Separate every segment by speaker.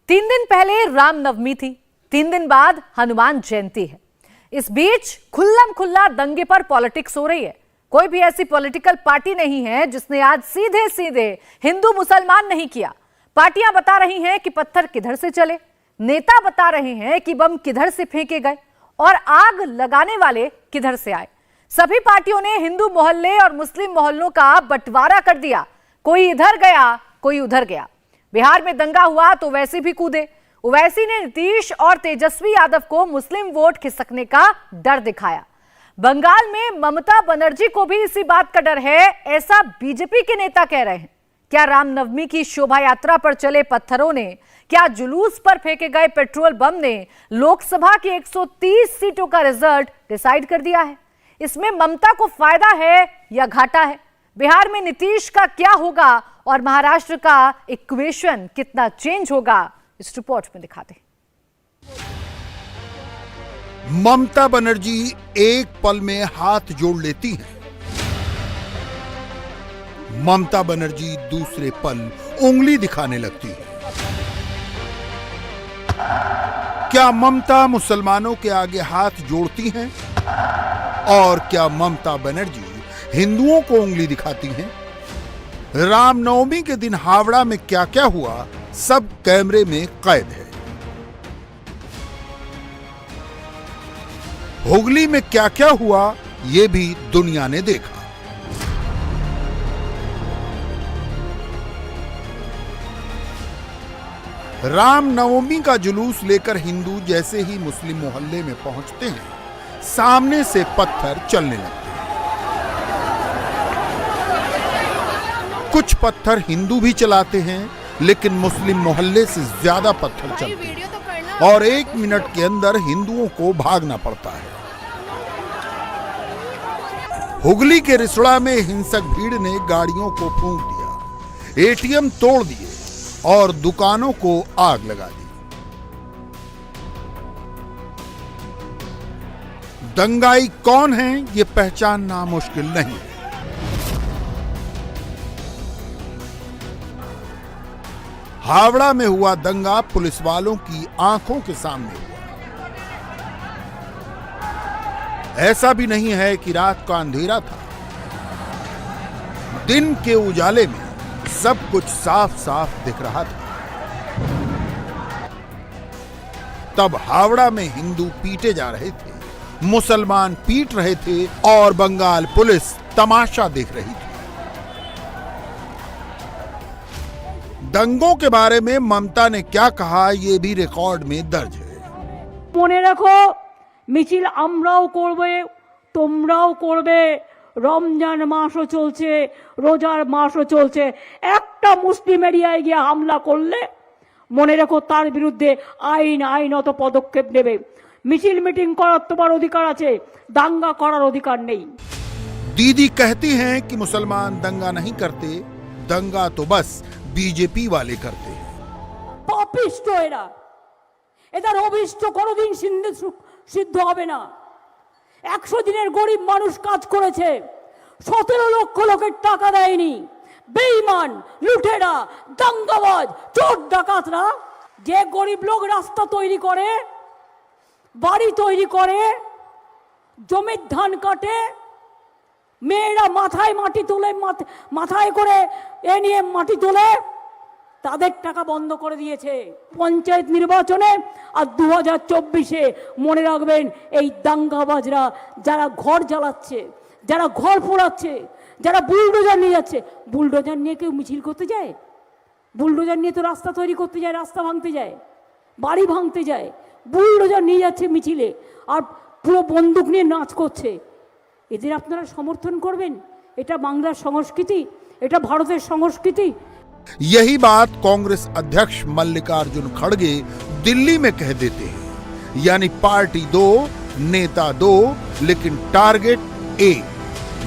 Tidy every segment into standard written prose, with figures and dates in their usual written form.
Speaker 1: 3 दिन पहले रामनवमी थी, 3 दिन बाद हनुमान जयंती है। इस बीच खुल्लम खुल्ला दंगे पर पॉलिटिक्स हो रही है। कोई भी ऐसी पॉलिटिकल पार्टी नहीं है जिसने आज सीधे सीधे हिंदू मुसलमान नहीं किया। पार्टियां बता रही हैं कि पत्थर किधर से चले, नेता बता रहे हैं कि बम किधर से फेंके गए और आग लगाने वाले किधर से आए। सभी पार्टियों ने हिंदू मोहल्ले और मुस्लिम मोहल्लों का बंटवारा कर दिया। कोई इधर गया, कोई उधर गया। बिहार में दंगा हुआ तो वैसी भी कूदे। ओवैसी ने नीतीश और तेजस्वी यादव को मुस्लिम वोट खिसकने का डर दिखाया। बंगाल में ममता बनर्जी को भी इसी बात का डर है, ऐसा बीजेपी के नेता कह रहे हैं। क्या रामनवमी की शोभा यात्रा पर चले पत्थरों ने, क्या जुलूस पर फेंके गए पेट्रोल बम ने लोकसभा की 130 सीटों का रिजल्ट डिसाइड कर दिया है? इसमें ममता को फायदा है या घाटा है? बिहार में नीतीश का क्या होगा और महाराष्ट्र का इक्वेशन कितना चेंज होगा, इस रिपोर्ट में दिखाते हैं।
Speaker 2: ममता बनर्जी एक पल में हाथ जोड़ लेती हैं। ममता बनर्जी दूसरे पल उंगली दिखाने लगती है। क्या ममता मुसलमानों के आगे हाथ जोड़ती हैं? और क्या ममता बनर्जी हिंदुओं को उंगली दिखाती हैं? रामनवमी के दिन हावड़ा में क्या क्या हुआ, सब कैमरे में कैद है। हुगली में क्या क्या हुआ, यह भी दुनिया ने देखा। रामनवमी का जुलूस लेकर हिंदू जैसे ही मुस्लिम मोहल्ले में पहुंचते हैं, सामने से पत्थर चलने लगते हैं। कुछ पत्थर हिंदू भी चलाते हैं, लेकिन मुस्लिम मोहल्ले से ज्यादा पत्थर चलते हैं और 1 मिनट के अंदर हिंदुओं को भागना पड़ता है। हुगली के रिसड़ा में हिंसक भीड़ ने गाड़ियों को फूंक दिया, एटीएम तोड़ दिए और दुकानों को आग लगा दी। दंगाई कौन है, ये पहचानना मुश्किल नहीं है। हावड़ा में हुआ दंगा पुलिस वालों की आंखों के सामने हुआ। ऐसा भी नहीं है कि रात का अंधेरा था। दिन के उजाले में सब कुछ साफ साफ दिख रहा था। तब हावड़ा में हिंदू पीटे जा रहे थे, मुसलमान पीट रहे थे और बंगाल पुलिस तमाशा देख रही थी। दंगों के बारे में ममता ने क्या कहा, यह भी रिकॉर्ड में दर्ज है।
Speaker 3: মনে রাখো, মিছিল আমরাও করবে, তোমরাও করবে। রমজান মাসও চলছে, রোজার মাসও চলছে। একটা মুসলিম এরিয়ায় গিয়ে হামলা করলে মনে রাখো তার বিরুদ্ধে আইনত পদক্ষেপ নেবে। মিছিল মিটিং করার তোমার অধিকার আছে, দাঙ্গা করার অধিকার নেই।
Speaker 2: दीदी कहती हैं कि मुसलमान दंगा नहीं करते, दंगा तो बस बीजेपी वाले करते हैं।
Speaker 3: পাপিষ্ট এরা, এদের অভিষ্ট কোনোদিন সিদ্ধ হবে না। 100 দিনের গরিব মানুষ কাজ করেছে, 17 লক্ষ লোকের টাকা দেয়নি। বেঈমান, লুটেরা, দাঙ্গাবাজ, চোর ডাকাতরা যে গরিব লোক রাস্তা তৈরি করে, বাড়ি তৈরি করে, জমির ধান কাটে, মেয়েরা মাথায় মাটি তোলে, মাথায় করে এ নিয়ে মাটি তোলে, তাদের টাকা বন্ধ করে দিয়েছে পঞ্চায়েত নির্বাচনে। আর 2024-এ মনে রাখবেন, এই দাঙ্গাবাজরা যারা ঘর জ্বালাচ্ছে, যারা ঘর পোড়াচ্ছে, যারা বুলডোজার নিয়ে যাচ্ছে। বুলডোজার নিয়ে কেউ মিছিল করতে যায়? বুলডোজার নিয়ে তো রাস্তা তৈরি করতে যায়, রাস্তা ভাঙতে যায়, বাড়ি ভাঙতে যায়। বুলডোজার নিয়ে যাচ্ছে মিছিলে আর পুরো বন্দুক নিয়ে নাচ করছে। এদের আপনারা সমর্থন করবেন? এটা বাংলার সংস্কৃতি, এটা ভারতের সংস্কৃতি।
Speaker 2: यही बात कांग्रेस अध्यक्ष मल्लिकार्जुन खड़गे दिल्ली में कह देते हैं, यानी पार्टी 2, नेता 2, लेकिन टारगेट 1,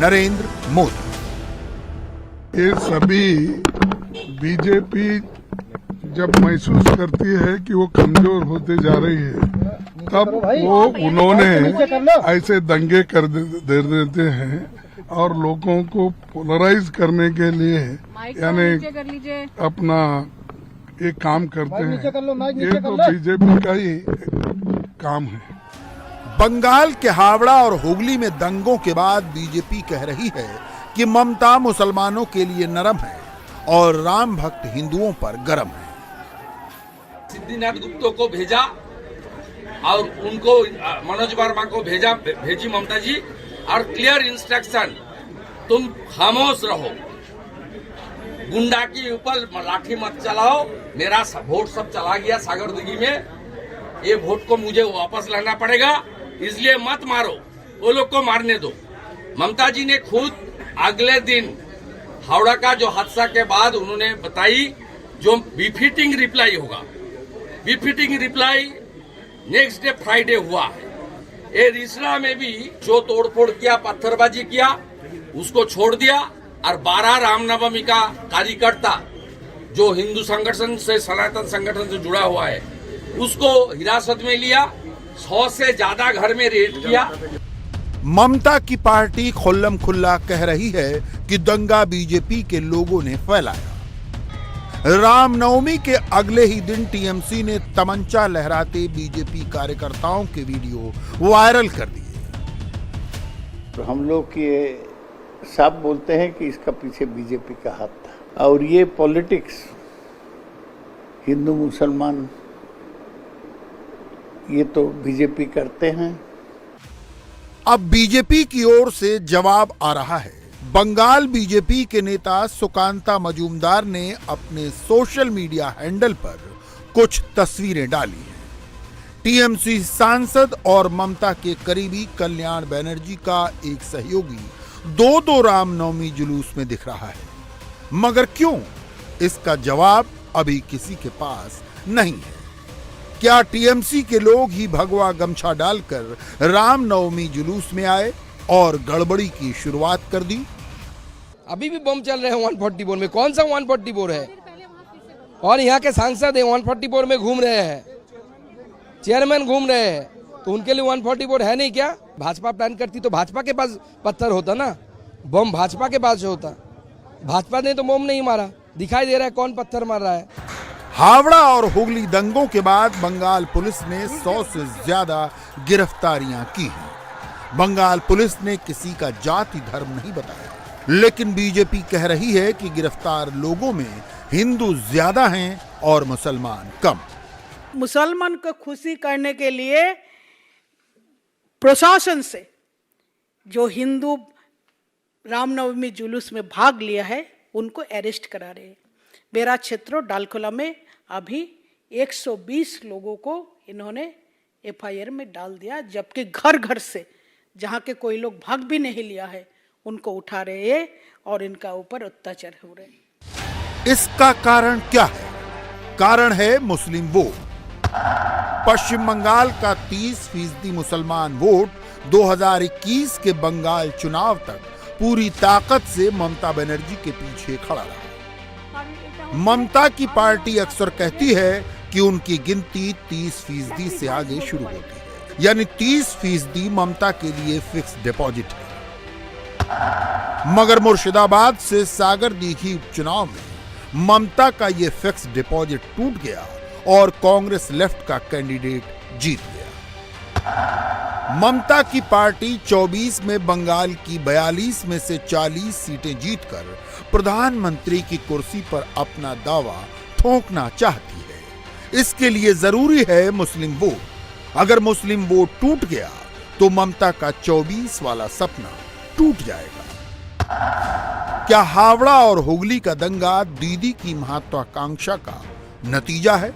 Speaker 2: नरेंद्र मोदी।
Speaker 4: ये सभी बीजेपी जब महसूस करती है कि वो कमजोर होते जा रही है, तब वो उन्होंने ऐसे दंगे कर देते हैं और लोगों को पोलराइज करने के लिए, यानी अपना ये काम करते हैं। ये तो बीजेपी का ही काम है।
Speaker 2: बंगाल के हावड़ा और हुगली में दंगों के बाद बीजेपी कह रही है कि ममता मुसलमानों के लिए नरम है और राम भक्त हिंदुओं पर गरम है।
Speaker 5: सिद्धिनाथ गुप्ता को भेजा और उनको मनोज वर्मा को भेजी ममता जी, और क्लियर इंस्ट्रक्शन, तुम खामोश रहो, गुंडा के ऊपर लाठी मत चलाओ, मेरा वोट सब चला गया सागरदिघी में, ये वोट को मुझे वापस लाना पड़ेगा, इसलिए मत मारो, वो लोग को मारने दो। ममता जी ने खुद अगले दिन हावड़ा का जो हादसा के बाद उन्होंने बताई जो बिफिटिंग रिप्लाई होगा, befitting reply next day Friday हुआ है। ये रिसना में भी जो तोड़फोड़ किया, पत्थरबाजी किया, उसको छोड़ दिया, और 12 रामनवमी का कार्यकर्ता जो हिंदू संगठन से, सनातन संगठन से जुड़ा हुआ है, उसको हिरासत में लिया, 100 से ज्यादा घर में रेड किया।
Speaker 2: ममता की पार्टी खुल्लम खुल्ला कह रही है कि दंगा बीजेपी के लोगों ने फैलाया। रामनवमी के अगले ही दिन टीएमसी ने तमंचा लहराते बीजेपी कार्यकर्ताओं के वीडियो वायरल कर दिए।
Speaker 6: तो हम लोग ये साफ बोलते हैं कि इसका पीछे बीजेपी का हाथ था, और ये पॉलिटिक्स हिंदू मुसलमान ये तो बीजेपी करते हैं।
Speaker 2: अब बीजेपी की ओर से जवाब आ रहा है। बंगाल बीजेपी के नेता सुकांता मजूमदार ने अपने सोशल मीडिया हैंडल पर कुछ तस्वीरें डाली हैं। टीएमसी सांसद और ममता के करीबी कल्याण बनर्जी का एक सहयोगी दो रामनवमी जुलूस में दिख रहा है, मगर क्यों, इसका जवाब अभी किसी के पास नहीं है। क्या टीएमसी के लोग ही भगवा गमछा डालकर रामनवमी जुलूस में आए और गड़बड़ी की शुरुआत कर दी?
Speaker 7: अभी भी बम चल रहे हैं 144 में। कौन सा 144 है? और यहाँ के सांसद 144 में घूम रहे हैं, चेयरमैन घूम रहे हैं, तो उनके लिए 144 है नहीं क्या? भाजपा प्लान करती तो भाजपा के पास पत्थर होता ना, बम भाजपा के पास होता। भाजपा ने तो बम नहीं मारा, दिखाई दे रहा है कौन पत्थर मार रहा है।
Speaker 2: हावड़ा और हुगली दंगों के बाद बंगाल पुलिस ने 100 से ज्यादा गिरफ्तारियां की हैं। बंगाल पुलिस ने किसी का जाति धर्म नहीं बताया, लेकिन बीजेपी कह रही है कि गिरफ्तार लोगों में हिंदू ज्यादा हैं और मुसलमान कम।
Speaker 8: मुसलमान को खुशी करने के लिए प्रशासन से जो हिंदू रामनवमी जुलूस में भाग लिया है उनको अरेस्ट करा रहे हैं। मेरा क्षेत्र डालखोला में अभी 120 लोगों को इन्होंने एफआईआर में डाल दिया, जबकि घर घर से जहाँ के कोई लोग भाग भी नहीं लिया है उनको उठा रहे हैं और इनका ऊपर अत्याचार हो रहे हैं।
Speaker 2: इसका कारण क्या है? कारण है मुस्लिम वोट। पश्चिम बंगाल का 30% मुसलमान वोट 2021 के बंगाल चुनाव तक पूरी ताकत से ममता बनर्जी के पीछे खड़ा रहा। ममता की पार्टी अक्सर कहती है कि उनकी गिनती 30% से आगे शुरू होती है, यानी 30% ममता के लिए फिक्स डिपॉजिट है। मगर मुर्शिदाबाद से सागरदीघी उपचुनाव में ममता का यह फिक्स डिपॉजिट टूट गया और कांग्रेस लेफ्ट का कैंडिडेट जीत गया। ममता की पार्टी 24 में बंगाल की 42 में से 40 सीटें जीतकर प्रधानमंत्री की कुर्सी पर अपना दावा ठोंकना चाहती है। इसके लिए जरूरी है मुस्लिम वोट। अगर मुस्लिम वोट टूट गया तो ममता का 24 वाला सपना टूट जाएगा। क्या हावड़ा और हुगली का दंगा दीदी की महत्वाकांक्षा का नतीजा है?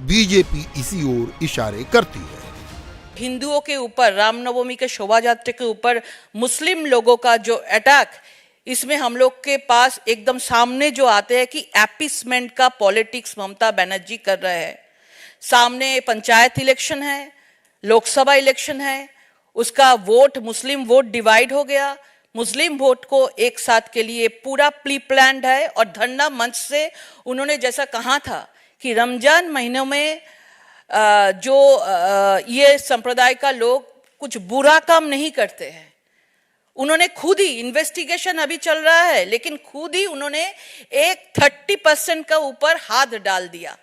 Speaker 2: बीजेपी इसी ओर इशारे करती है।
Speaker 9: हिंदुओं के ऊपर रामनवमी के शोभा यात्रा के ऊपर मुस्लिम लोगों का जो अटैक, इसमें हम लोग के पास एकदम सामने जो आते हैं कि एपिसमेंट का पॉलिटिक्स ममता बनर्जी कर रहे हैं। सामने पंचायत इलेक्शन है, लोकसभा इलेक्शन है, उसका वोट मुस्लिम वोट डिवाइड हो गया। मुस्लिम वोट को एक साथ के लिए पूरा प्री प्लान्ड है और धरना मंच से उन्होंने जैसा कहा था कि रमजान महीनों में जो ये संप्रदाय का लोग कुछ बुरा काम नहीं करते हैं, उन्होंने खुद ही, इन्वेस्टिगेशन अभी चल रहा है, लेकिन खुद ही उन्होंने एक 30% का ऊपर हाथ डाल दिया।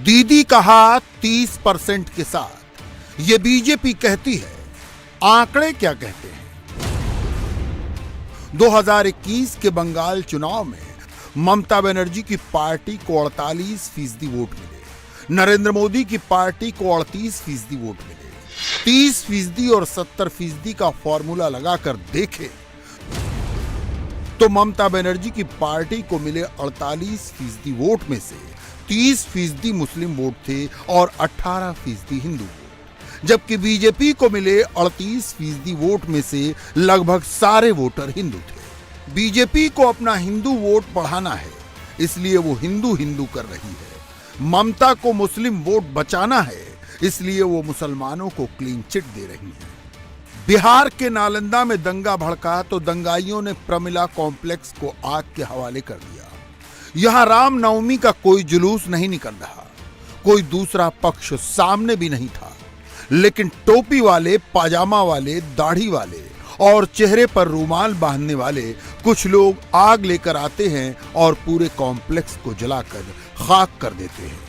Speaker 2: दीदी का हाथ 30% के साथ ये बीजेपी कहती है, आंकड़े क्या कहते हैं? 2021 के बंगाल चुनाव में ममता बनर्जी की पार्टी को 48% वोट मिले, नरेंद्र मोदी की पार्टी को 38% वोट मिले। 30% और 70% का फॉर्मूला लगाकर देखें तो ममता बनर्जी की पार्टी को मिले 48% वोट में से 30% मुस्लिम वोट थे और 18% हिंदू वोट, जबकि बीजेपी को मिले 38% वोट में से लगभग सारे वोटर हिंदू थे। बीजेपी को अपना हिंदू वोट बढ़ाना है, इसलिए वो हिंदू हिंदू कर रही है। ममता को मुस्लिम वोट बचाना है, इसलिए वो मुसलमानों को क्लीन चिट दे रही है। बिहार के नालंदा में दंगा भड़का तो दंगाइयों ने प्रमिला कॉम्प्लेक्स को आग के हवाले कर दिया। यहां रामनवमी का कोई जुलूस नहीं निकल रहा, कोई दूसरा पक्ष सामने भी नहीं था, लेकिन टोपी वाले, पाजामा वाले, दाढ़ी वाले और चेहरे पर रूमाल बांधने वाले कुछ लोग आग लेकर आते हैं और पूरे कॉम्प्लेक्स को जलाकर खाक कर देते हैं।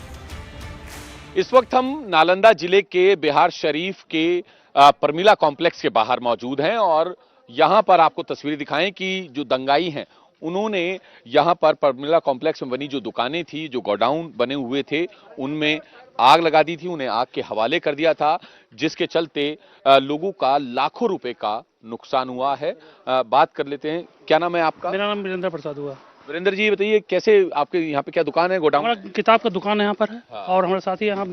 Speaker 10: इस वक्त हम नालंदा जिले के बिहार शरीफ के प्रमिला कॉम्प्लेक्स के बाहर मौजूद हैं और यहां पर आपको तस्वीरें दिखाएं कि जो दंगाई हैं उन्होंने यहां पर प्रमिला कॉम्प्लेक्स में बनी जो दुकानें थी, जो गोडाउन बने हुए थे, उनमें आग लगा दी थी, उन्हें आग के हवाले कर दिया था, जिसके चलते लोगों का लाखों रुपए का नुकसान हुआ है। बात कर लेते हैं, क्या नाम है आपका?
Speaker 11: मेरा नाम वीरेंद्र प्रसाद हुआ।
Speaker 10: वीरेंद्र जी बताइए, कैसे आपके यहाँ पे क्या दुकान है? गोडाउन?
Speaker 11: हमारा किताब का दुकान यहाँ पर है। हाँ। और हमारे साथी यहाँ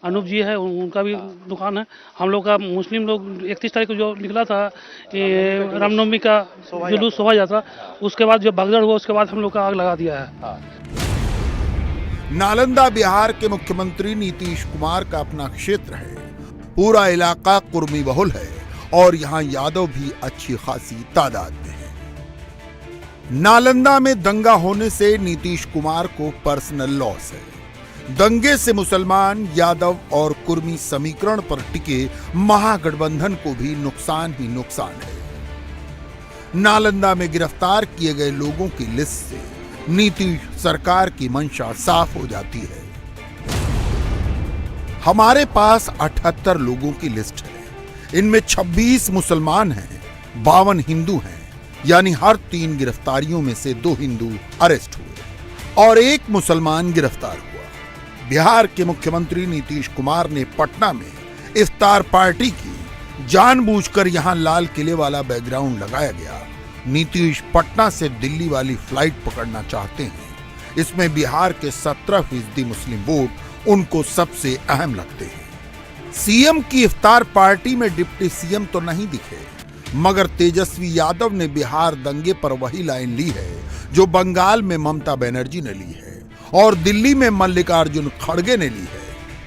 Speaker 11: अनूप जी है, उनका भी दुकान है। हम लोग का मुस्लिम लोग 31 तारीख को जो निकला था रामनवमी का जुलूस शोभा यात्रा, उसके बाद जो भगदड़ हुआ उसके बाद हम लोग का आग लगा दिया है। हाँ।
Speaker 2: नालंदा बिहार के मुख्यमंत्री नीतीश कुमार का अपना क्षेत्र है। पूरा इलाका कुर्मी बहुल है और यहाँ यादव भी अच्छी खासी तादाद में है। नालंदा में दंगा होने से नीतीश कुमार को पर्सनल लॉस है। दंगे से मुसलमान, यादव और कुर्मी समीकरण पर टिके महागठबंधन को भी नुकसान ही नुकसान है। नालंदा में गिरफ्तार किए गए लोगों की लिस्ट से नीतीश सरकार की मंशा साफ हो जाती है। हमारे पास 78 लोगों की लिस्ट है। इनमें 26 मुसलमान हैं, 52 हिंदू हैं, यानी हर 3 गिरफ्तारियों में से 2 हिंदू अरेस्ट हुए और 1 मुसलमान गिरफ्तार हुआ। बिहार के मुख्यमंत्री नीतीश कुमार ने पटना में इफ्तार पार्टी की। जानबूझकर यहां लाल किले वाला बैकग्राउंड लगाया गया। नीतीश पटना से दिल्ली वाली फ्लाइट पकड़ना चाहते हैं। इसमें बिहार के 17% मुस्लिम वोट उनको सबसे अहम लगते हैं। सीएम की इफ्तार पार्टी में डिप्टी सीएम तो नहीं दिखे, मगर तेजस्वी यादव ने बिहार दंगे पर वही लाइन ली है जो बंगाल में ममता बनर्जी ने ली है और दिल्ली में मल्लिकार्जुन खड़गे ने ली है।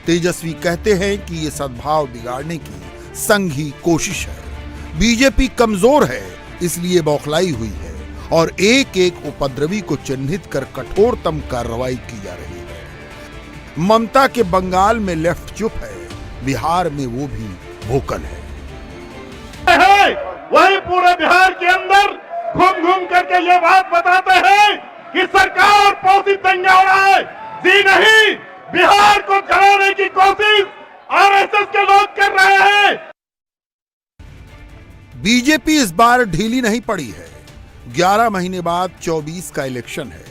Speaker 2: तेजस्वी कहते हैं कि ये सद्भाव बिगाड़ने की संघी कोशिश है। बीजेपी कमजोर है, इसलिए बौखलाई हुई है और एक एक उपद्रवी को चिन्हित कर कठोरतम कार्रवाई की जा रही है। ममता के बंगाल में लेफ्ट चुप है, बिहार में वो भी वोकल है।
Speaker 12: वही पूरे बिहार के अंदर घूम घूम करके ये बात बताते हैं कि सरकार पोषित दंगा हो रहा है। जी नहीं, बिहार को जलाने की कोशिश आरएसएस के लोग कर रहे हैं।
Speaker 2: बीजेपी इस बार ढीली नहीं पड़ी है। 11 महीने बाद 24 का इलेक्शन है।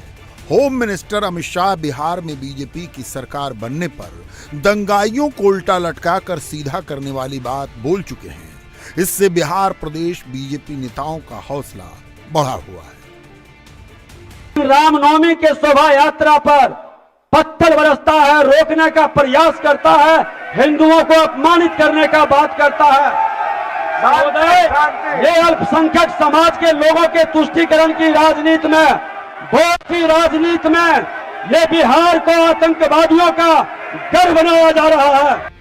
Speaker 2: होम मिनिस्टर अमित शाह बिहार में बीजेपी की सरकार बनने पर दंगाइयों को उल्टा लटकाकर सीधा करने वाली बात बोल चुके हैं। इससे बिहार प्रदेश बीजेपी नेताओं का हौसला बढ़ा हुआ है।
Speaker 13: रामनवमी के शोभा यात्रा पर पत्थर बरसता है, रोकने का प्रयास करता है, हिंदुओं को अपमानित करने का बात करता है। ये अल्पसंख्यक समाज के लोगों के तुष्टीकरण की राजनीति में, वोट की राजनीति में ये बिहार को आतंकवादियों का घर बनाया जा रहा है।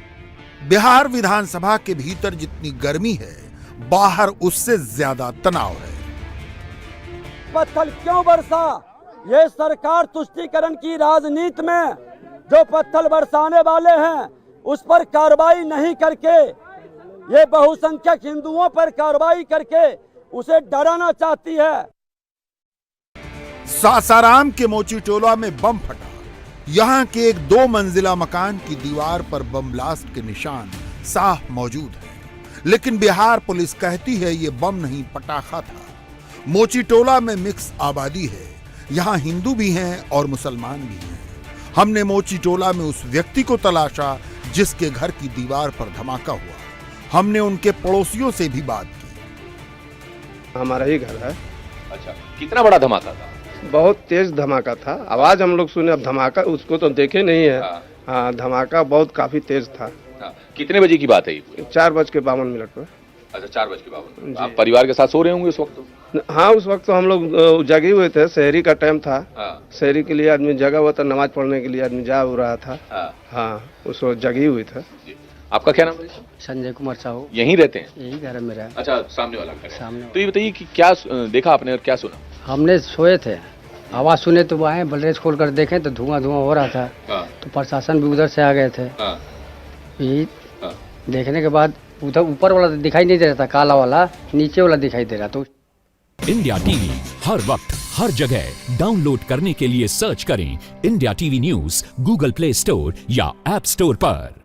Speaker 2: बिहार विधानसभा के भीतर जितनी गर्मी है, बाहर उससे ज्यादा तनाव है।
Speaker 13: पत्थर क्यों बरसा? ये सरकार तुष्टीकरण की राजनीति में जो पत्थर बरसाने वाले हैं उस पर कार्रवाई नहीं करके ये बहुसंख्यक हिंदुओं पर कार्रवाई करके उसे डराना चाहती है।
Speaker 2: सासाराम के मोची टोला में बम फटा। यहाँ के एक 2 मंजिला मकान की दीवार पर बम ब्लास्ट के निशान साफ मौजूद है, लेकिन बिहार पुलिस कहती है ये बम नहीं पटाखा था। मोची टोला में मिक्स आबादी है, यहाँ हिंदू भी हैं और मुसलमान भी हैं। हमने मोची टोला में उस व्यक्ति को तलाशा जिसके घर की दीवार पर धमाका हुआ। हमने उनके पड़ोसियों से भी बात की।
Speaker 14: हमारा ही घर है।
Speaker 10: अच्छा, कितना बड़ा धमाका था?
Speaker 14: बहुत तेज धमाका था, आवाज हम लोग सुने, अब धमाका उसको तो देखे नहीं है। हाँ, धमाका बहुत काफी तेज था।
Speaker 10: कितने बजे की बात है ये?
Speaker 14: 4:52 पर।
Speaker 10: अच्छा, 4:52। आप परिवार के साथ सो रहे होंगे उस वक्त?
Speaker 14: हाँ, उस वक्त तो हम लोग जगे हुए थे, शहरी का टाइम था। शहरी के लिए आदमी जगा हुआ था, नमाज पढ़ने के लिए आदमी जा रहा था। हाँ, उस वक्त जगी हुई था।
Speaker 10: आपका क्या नाम है?
Speaker 13: संजय कुमार साहू।
Speaker 10: यहीं रहते हैं?
Speaker 13: यही घर है मेरा।
Speaker 10: अच्छा, सामने वाला घर है।
Speaker 13: सामने।
Speaker 10: तो ये बताइए कि क्या देखा आपने और क्या सुना?
Speaker 13: हमने सोए थे, आवाज सुने तो वो आए, बलरेज खोल कर देखें तो धुआं हो रहा था। तो प्रशासन भी उधर से आ गए थे। यही देखने के बाद उधर ऊपर वाला दिखाई नहीं दे रहा था, काला वाला, नीचे वाला दिखाई दे रहा। तो
Speaker 15: इंडिया टीवी हर वक्त हर जगह डाउनलोड करने के लिए सर्च करें India TV news Google play store या ऐप स्टोर पर।